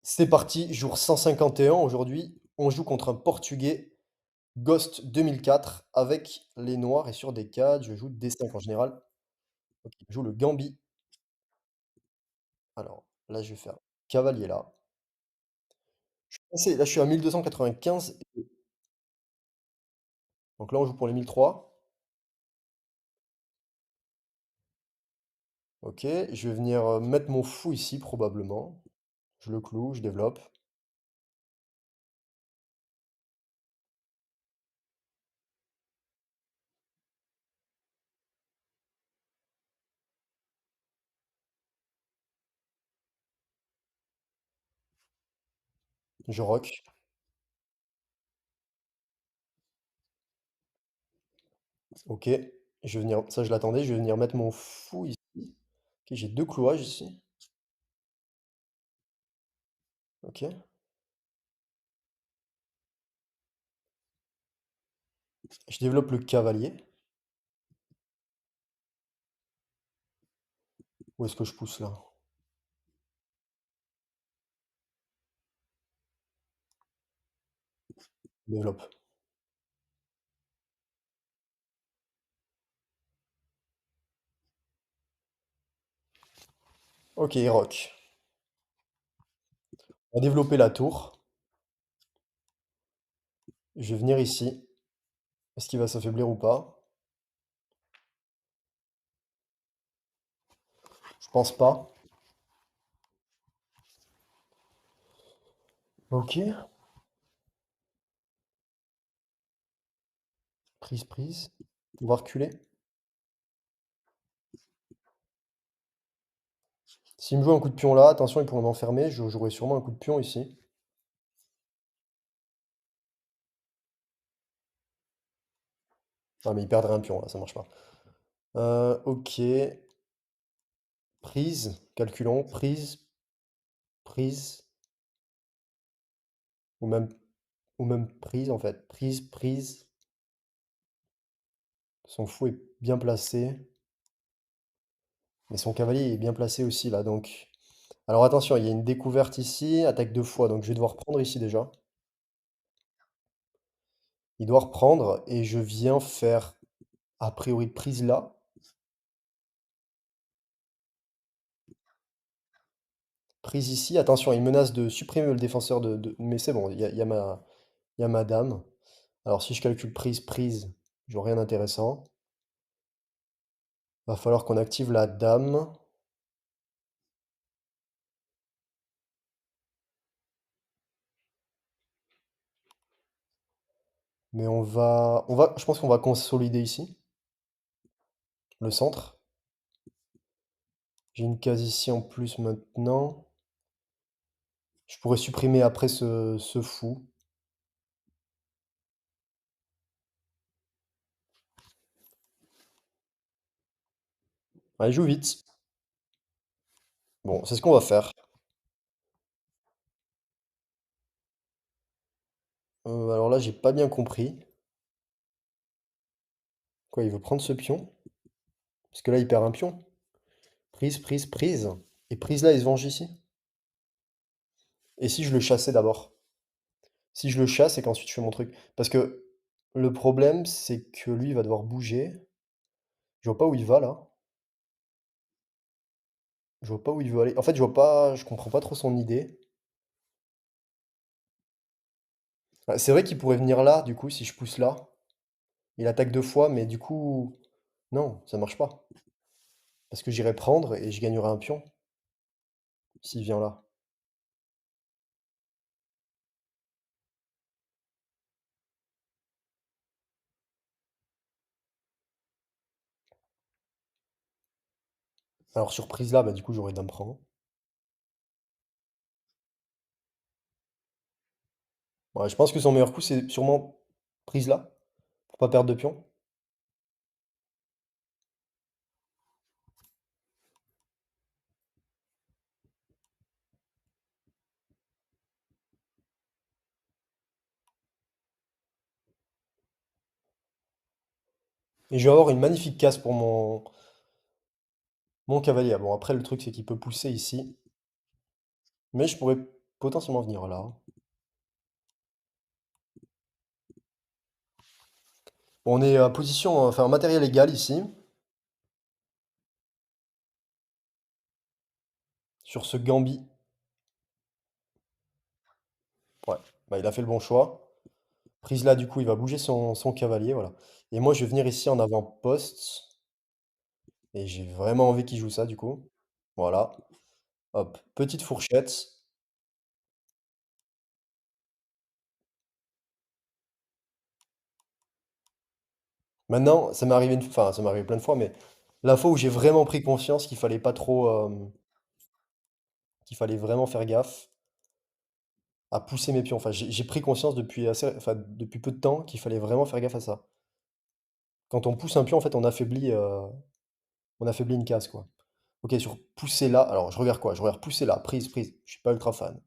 C'est parti, jour 151 aujourd'hui. On joue contre un Portugais, Ghost 2004, avec les noirs et sur des cadres. Je joue D5 en général. Ok, je joue le Gambit. Alors là, je vais faire cavalier là. Là, je suis à 1295. Donc là, on joue pour les 1003. Ok, je vais venir mettre mon fou ici, probablement. Je le cloue, je développe. Je rock. Ok, je vais venir. Ça, je l'attendais. Je vais venir mettre mon fou ici. Ok, j'ai deux clouages ici. Ok. Je développe le cavalier. Où est-ce que je pousse là? Développe. Ok, rock. On va développer la tour. Je vais venir ici. Est-ce qu'il va s'affaiblir ou pas? Je pense pas. Ok. Prise, prise. On va reculer. S'il me joue un coup de pion là, attention, il pourrait m'enfermer. Je jouerai sûrement un coup de pion ici. Ah, mais il perdrait un pion là, ça marche pas. Ok. Prise. Calculons. Prise. Prise. Ou même, ou même prise en fait. Prise, prise. Son fou est bien placé. Mais son cavalier est bien placé aussi là. Donc. Alors attention, il y a une découverte ici. Attaque deux fois. Donc je vais devoir prendre ici déjà. Il doit reprendre et je viens faire a priori prise là. Prise ici. Attention, il menace de supprimer le défenseur Mais c'est bon, il y a ma dame. Alors si je calcule prise, prise, je vois rien d'intéressant. Va falloir qu'on active la dame. Mais je pense qu'on va consolider ici, le centre. J'ai une case ici en plus maintenant. Je pourrais supprimer après ce fou. Allez, joue vite. Bon, c'est ce qu'on va faire. Alors là, j'ai pas bien compris. Quoi, il veut prendre ce pion? Parce que là, il perd un pion. Prise, prise, prise. Et prise là, il se venge ici. Et si je le chassais d'abord? Si je le chasse et qu'ensuite je fais mon truc. Parce que le problème, c'est que lui, il va devoir bouger. Je vois pas où il va là. Je vois pas où il veut aller. En fait, je vois pas. Je comprends pas trop son idée. Ah, c'est vrai qu'il pourrait venir là, du coup, si je pousse là. Il attaque deux fois, mais du coup. Non, ça marche pas. Parce que j'irai prendre et je gagnerai un pion s'il vient là. Alors surprise là, bah du coup j'aurai dame prend. Ouais, je pense que son meilleur coup c'est sûrement prise là, pour pas perdre de pion. Et je vais avoir une magnifique case pour mon cavalier. Ah bon, après le truc c'est qu'il peut pousser ici. Mais je pourrais. potentiellement venir là. On est à position, enfin matériel égal ici, sur ce gambit. Ouais, bah, il a fait le bon choix. Prise là, du coup, il va bouger son cavalier, voilà. Et moi, je vais venir ici en avant-poste. Et j'ai vraiment envie qu'il joue ça, du coup. Voilà. Hop, petite fourchette. Maintenant, ça m'est arrivé enfin, ça m'est arrivé plein de fois, mais la fois où j'ai vraiment pris conscience qu'il fallait pas trop, qu'il fallait vraiment faire gaffe à pousser mes pions. Enfin, j'ai pris conscience depuis enfin, depuis peu de temps qu'il fallait vraiment faire gaffe à ça. Quand on pousse un pion, en fait, on affaiblit une case, quoi. Ok, sur pousser là, alors je regarde quoi? Je regarde pousser là, prise, prise. Je suis pas ultra fan.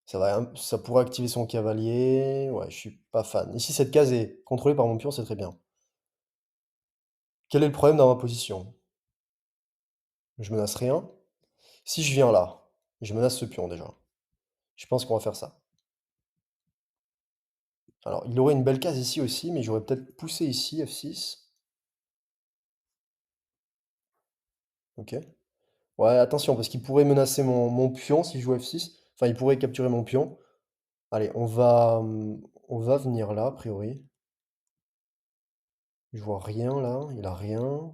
Ça pourrait activer son cavalier. Ouais, je suis pas fan. Ici, cette case est contrôlée par mon pion, c'est très bien. Quel est le problème dans ma position? Je menace rien. Si je viens là, je menace ce pion déjà. Je pense qu'on va faire ça. Alors, il aurait une belle case ici aussi, mais j'aurais peut-être poussé ici, F6. Ok. Ouais, attention, parce qu'il pourrait menacer mon pion si je joue F6. Enfin, il pourrait capturer mon pion. Allez, on va venir là, a priori. Je vois rien là, il a rien.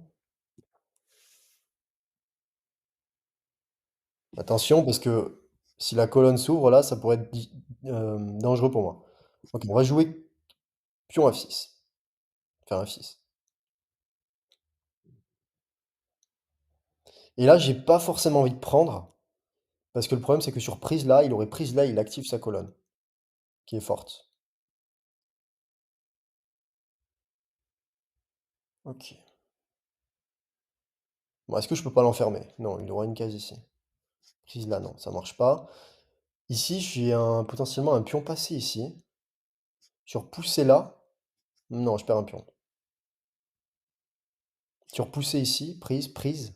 Attention, parce que si la colonne s'ouvre là, ça pourrait être dangereux pour moi. Ok, on va jouer pion F6. Faire F6. Et là, j'ai pas forcément envie de prendre, parce que le problème, c'est que sur prise là, il aurait prise là, il active sa colonne, qui est forte. Ok. Bon, est-ce que je peux pas l'enfermer? Non, il aura une case ici. Prise là, non, ça marche pas. Ici, j'ai potentiellement un pion passé ici. Sur pousser là, non, je perds un pion. Sur pousser ici, prise, prise.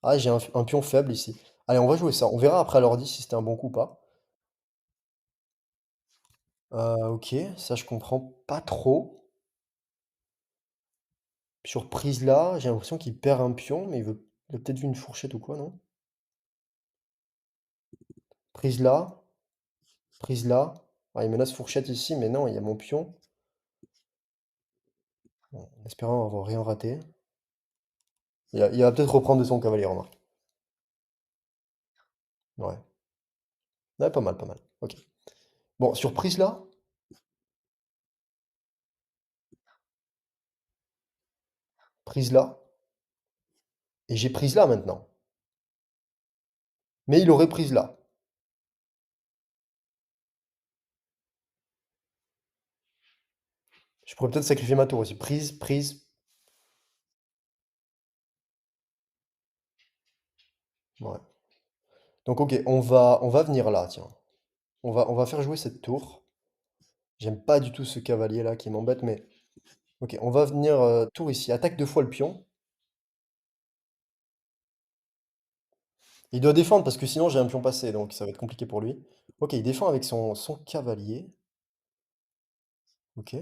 Ah, j'ai un pion faible ici. Allez, on va jouer ça. On verra après à l'ordi si c'était un bon coup ou pas. Ok, ça je comprends pas trop. Sur prise là, j'ai l'impression qu'il perd un pion, mais il a peut-être vu une fourchette ou quoi, non? Prise là, prise là. Ah, il menace fourchette ici, mais non, il y a mon pion. Bon, en espérant avoir rien raté. Il va peut-être reprendre de son cavalier, remarque. Ouais. Ouais, pas mal, pas mal. Ok. Bon, sur prise là, prise là, et j'ai prise là maintenant. Mais il aurait prise là. Je pourrais peut-être sacrifier ma tour aussi. Prise, prise. Ouais. Donc ok, on va venir là, tiens. On va faire jouer cette tour. J'aime pas du tout ce cavalier là qui m'embête, mais ok, on va venir tour ici. Attaque deux fois le pion. Il doit défendre parce que sinon j'ai un pion passé, donc ça va être compliqué pour lui. Ok, il défend avec son cavalier. Ok.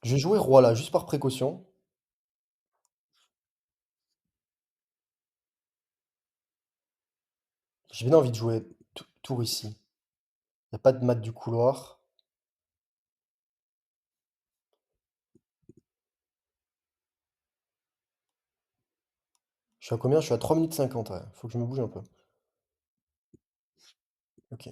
Je vais jouer roi là, juste par précaution. J'ai bien envie de jouer tour ici. Il n'y a pas de mat du couloir. Je suis à combien? Je suis à 3 minutes 50, ouais. Faut que je me bouge un peu. Ok.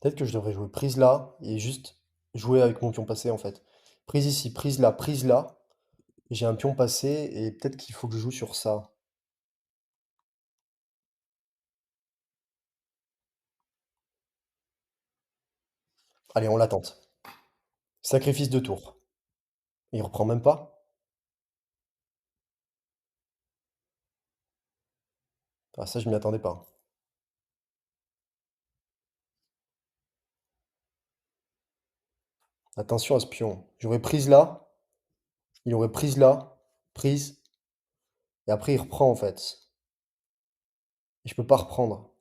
Peut-être que je devrais jouer prise là et juste jouer avec mon pion passé en fait. Prise ici, prise là, prise là. J'ai un pion passé et peut-être qu'il faut que je joue sur ça. Allez, on la tente. Sacrifice de tour. Il reprend même pas? Ah ça, je m'y attendais pas. Attention à ce pion. J'aurais prise là, il aurait prise là, prise, et après il reprend en fait. Et je peux pas reprendre.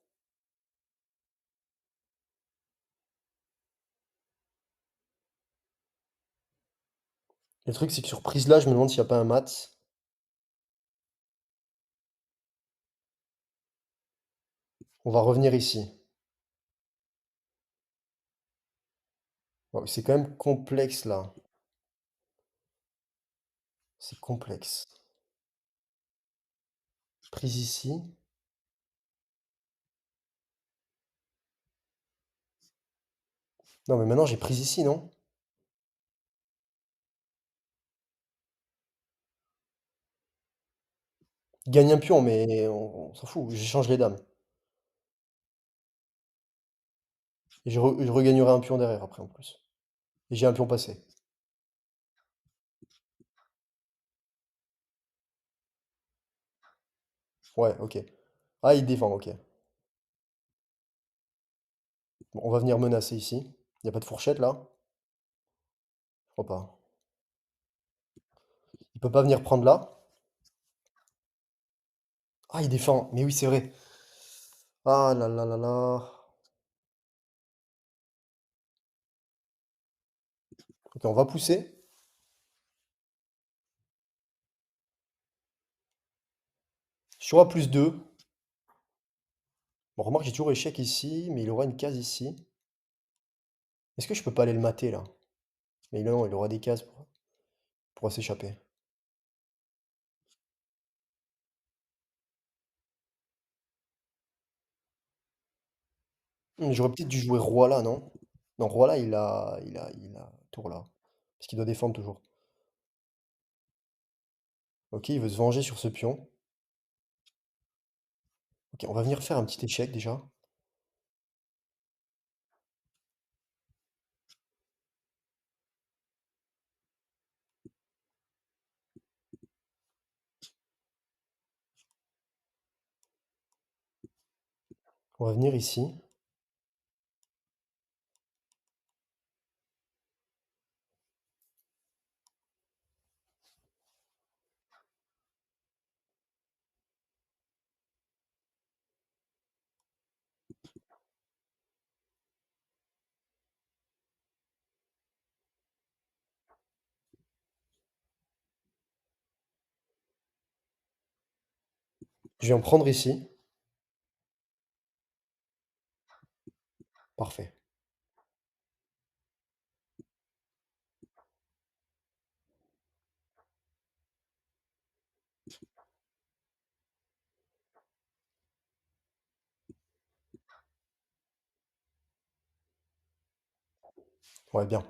Le truc, c'est que sur prise là, je me demande s'il y a pas un mat. On va revenir ici. Ouais, c'est quand même complexe là. C'est complexe. Prise ici. Non, mais maintenant j'ai prise ici, non? Gagne un pion, mais on s'en fout. J'échange les dames. Et je regagnerai un pion derrière après en plus. Et j'ai un pion passé. Ouais, ok. Ah, il défend, ok. Bon, on va venir menacer ici. Il n'y a pas de fourchette là? Je crois pas. Il peut pas venir prendre là? Ah, il défend. Mais oui, c'est vrai. Ah là là là là. Ok, on va pousser. Sur A plus 2. Bon, remarque, j'ai toujours échec ici, mais il aura une case ici. Est-ce que je peux pas aller le mater là? Mais non, il aura des cases pour s'échapper. J'aurais peut-être dû jouer roi là, non? Non, roi là, il a tour là. Parce qu'il doit défendre toujours. Ok, il veut se venger sur ce pion. Ok, on va venir faire un petit échec déjà. On va venir ici. Je vais en prendre ici. Parfait. Ouais, bien.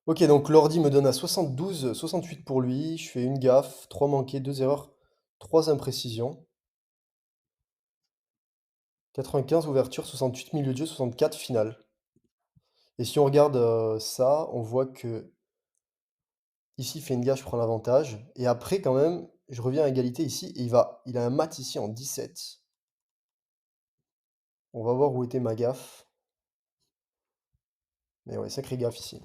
Ok, donc l'ordi me donne à 72, 68 pour lui. Je fais une gaffe, 3 manqués, 2 erreurs, 3 imprécisions. 95 ouverture, 68 milieu de jeu, 64 finale. Et si on regarde ça, on voit que ici, il fait une gaffe, je prends l'avantage. Et après, quand même, je reviens à égalité ici. Et il a un mat ici en 17. On va voir où était ma gaffe. Mais ouais, sacré gaffe ici.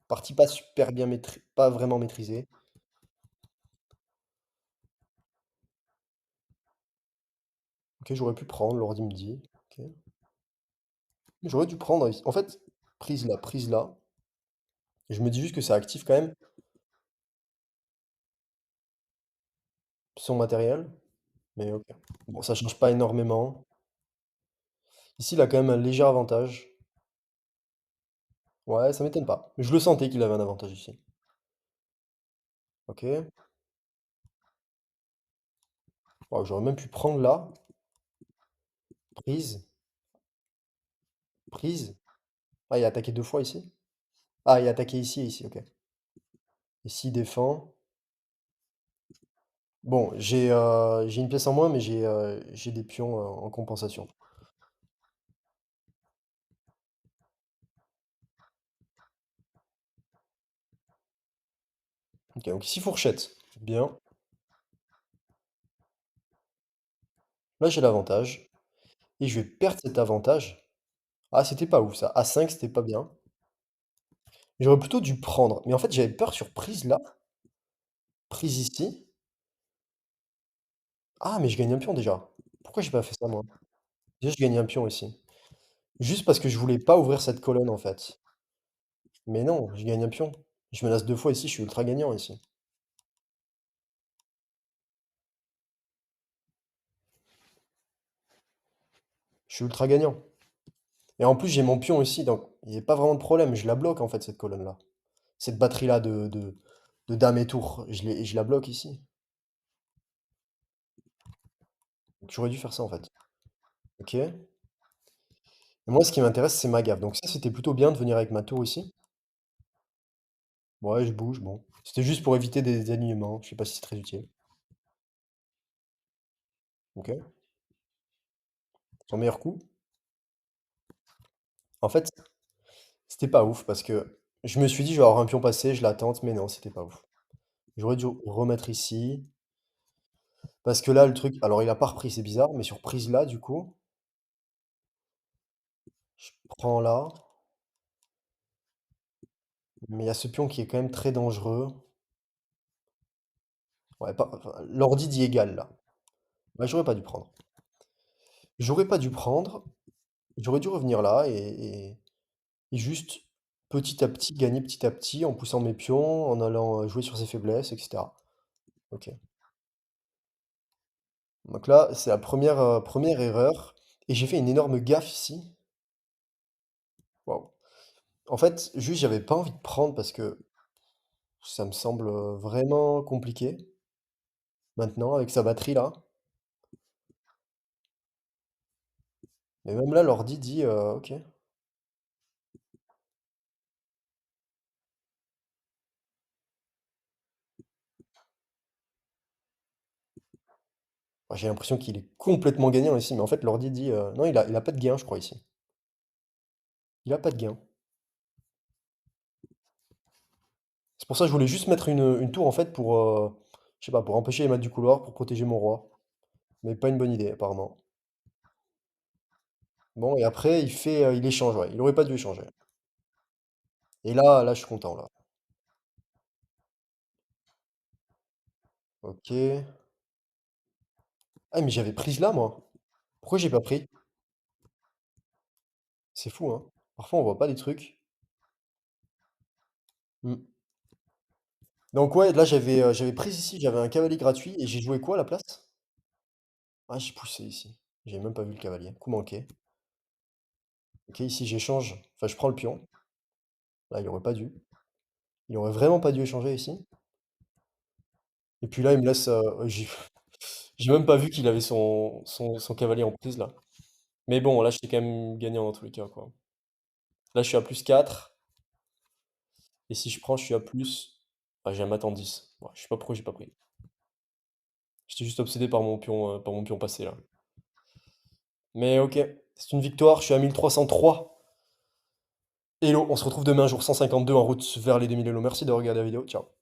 Partie pas super bien maîtrisée, pas vraiment maîtrisée. Ok, j'aurais pu prendre, l'ordi me dit. Ok. J'aurais dû prendre ici. En fait, prise là, prise là. Et je me dis juste que ça active quand même son matériel. Mais ok. Bon, ça change pas énormément. Ici, il a quand même un léger avantage. Ouais, ça m'étonne pas. Je le sentais qu'il avait un avantage ici. Ok. Ouais, j'aurais même pu prendre là. Prise. Prise. Ah, il a attaqué deux fois ici? Ah, il a attaqué ici et ici, ok. Ici, il défend. Bon, j'ai une pièce en moins, mais j'ai des pions en compensation. Ok, donc ici fourchette. Bien. Là, j'ai l'avantage. Et je vais perdre cet avantage. Ah, c'était pas ouf ça. A5, c'était pas bien. J'aurais plutôt dû prendre. Mais en fait, j'avais peur sur prise là. Prise ici. Ah, mais je gagne un pion déjà. Pourquoi j'ai pas fait ça moi? Déjà, je gagne un pion ici. Juste parce que je voulais pas ouvrir cette colonne en fait. Mais non, je gagne un pion. Je menace deux fois ici, je suis ultra gagnant ici. Je suis ultra gagnant. Et en plus, j'ai mon pion ici, donc il n'y a pas vraiment de problème. Je la bloque en fait, cette colonne-là. Cette batterie-là de dame et tour. Je la bloque ici. Donc j'aurais dû faire ça en fait. Ok. Et moi, ce qui m'intéresse, c'est ma gaffe. Donc ça, c'était plutôt bien de venir avec ma tour ici. Ouais, je bouge, bon. C'était juste pour éviter des alignements. Je sais pas si c'est très utile. Ok. Son meilleur coup. En fait, c'était pas ouf parce que je me suis dit, je vais avoir un pion passé, je l'attente, mais non, c'était pas ouf. J'aurais dû remettre ici. Parce que là, le truc. Alors, il a pas repris, c'est bizarre, mais sur prise là, du coup, je prends là. Mais il y a ce pion qui est quand même très dangereux. Ouais, pas, enfin, l'ordi dit égal là. Ouais, j'aurais pas dû prendre. J'aurais pas dû prendre. J'aurais dû revenir là et juste petit à petit gagner petit à petit en poussant mes pions, en allant jouer sur ses faiblesses, etc. Ok. Donc là, c'est la première erreur. Et j'ai fait une énorme gaffe ici. Waouh. En fait, juste, j'avais pas envie de prendre parce que ça me semble vraiment compliqué. Maintenant, avec sa batterie là. Mais même là, l'ordi dit ok. Moi, j'ai l'impression qu'il est complètement gagnant ici, mais en fait, l'ordi dit non, il a pas de gain, je crois, ici. Il a pas de gain. C'est pour ça que je voulais juste mettre une tour en fait pour, je sais pas, pour empêcher les maîtres du couloir, pour protéger mon roi. Mais pas une bonne idée, apparemment. Bon, et après, il échange, ouais. Il aurait pas dû échanger. Et là, je suis content, là. Ok. Ah, mais j'avais prise là, moi. Pourquoi j'ai pas pris? C'est fou, hein. Parfois, on voit pas des trucs. Hmm. Donc ouais, là, j'avais prise ici, j'avais un cavalier gratuit, et j'ai joué quoi à la place? Ah, j'ai poussé ici. J'ai même pas vu le cavalier. Coup manqué. Ok, ici, j'échange. Enfin, je prends le pion. Là, il aurait pas dû. Il aurait vraiment pas dû échanger ici. Et puis là, il me laisse. J'ai même pas vu qu'il avait son cavalier en prise là. Mais bon, là, j'étais quand même gagnant dans tous les cas, quoi. Là, je suis à plus 4. Et si je prends, je suis à plus. Ah, j'ai un mat en 10. Ouais, je sais pas pourquoi j'ai pas pris. J'étais juste obsédé par mon pion passé là. Mais ok, c'est une victoire, je suis à 1303. Hello, on se retrouve demain, jour 152 en route vers les 2000 Hello. Merci de regarder la vidéo. Ciao.